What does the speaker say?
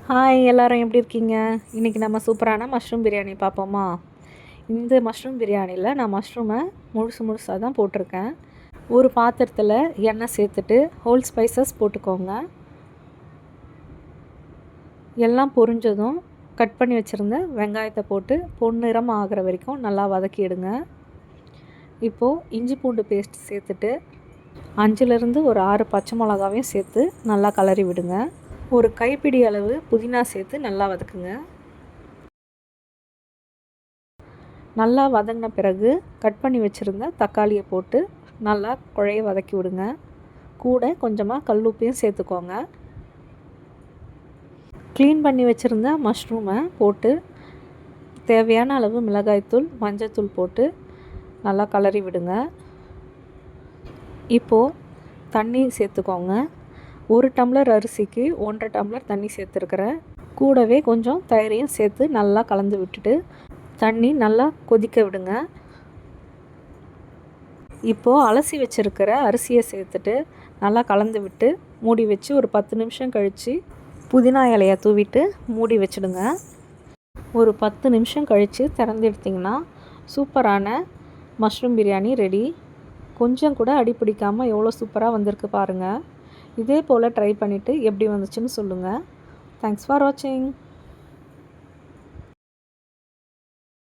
Hi எல்லோரும் எப்படி இருக்கீங்க? இன்றைக்கி நம்ம சூப்பரான மஷ்ரூம் பிரியாணி பார்ப்போமா? இந்த மஷ்ரூம் பிரியாணியில் நான் மஷ்ரூமை முழுசாக தான் போட்டிருக்கேன். ஒரு பாத்திரத்தில் எண்ணெய் சேர்த்துட்டு ஹோல் ஸ்பைசஸ் போட்டுக்கோங்க. எல்லாம் பொரிஞ்சதும் கட் பண்ணி வச்சுருந்த வெங்காயத்தை போட்டு பொன்னிறம் ஆகிற வரைக்கும் நல்லா வதக்கிடுங்க. இப்போது இஞ்சி பூண்டு பேஸ்ட் சேர்த்துட்டு 5லேருந்து ஒரு 6 பச்சை மிளகாவையும் சேர்த்து நல்லா கலரி விடுங்க. ஒரு கைப்பிடி அளவு புதினா சேர்த்து நல்லா வதக்குங்க. நல்லா வதங்கின பிறகு கட் பண்ணி வச்சுருந்த தக்காளியை போட்டு நல்லா குழைய வதக்கி விடுங்க. கூட கொஞ்சமாக கல்லுப்பையும் சேர்த்துக்கோங்க. க்ளீன் பண்ணி வச்சுருந்த மஷ்ரூமை போட்டு தேவையான அளவு மிளகாய்த்தூள் மஞ்சத்தூள் போட்டு நல்லா கலரி விடுங்க. இப்போது தண்ணி சேர்த்துக்கோங்க. 1 டம்ளர் அரிசிக்கு 1.5 டம்ளர் தண்ணி சேர்த்துருக்குறேன். கூடவே கொஞ்சம் தயிரையும் சேர்த்து நல்லா கலந்து விட்டுட்டு தண்ணி நல்லா கொதிக்க விடுங்க. இப்போது அலசி வச்சுருக்கிற அரிசியை சேர்த்துட்டு நல்லா கலந்து விட்டு மூடி வச்சு ஒரு 10 நிமிஷம் கழித்து புதினா இலையை தூவிட்டு மூடி வச்சுடுங்க. ஒரு 10 நிமிஷம் கழித்து திறந்து எடுத்திங்கன்னா சூப்பரான மஷ்ரூம் பிரியாணி ரெடி. கொஞ்சம் கூட அடி பிடிக்காமல் எவ்வளோ சூப்பராக வந்திருக்கு பாருங்கள். இதே போல் ட்ரை பண்ணிவிட்டு எப்படி வந்துச்சுன்னு சொல்லுங்கள். தேங்க்ஸ் ஃபார் வாட்சிங்.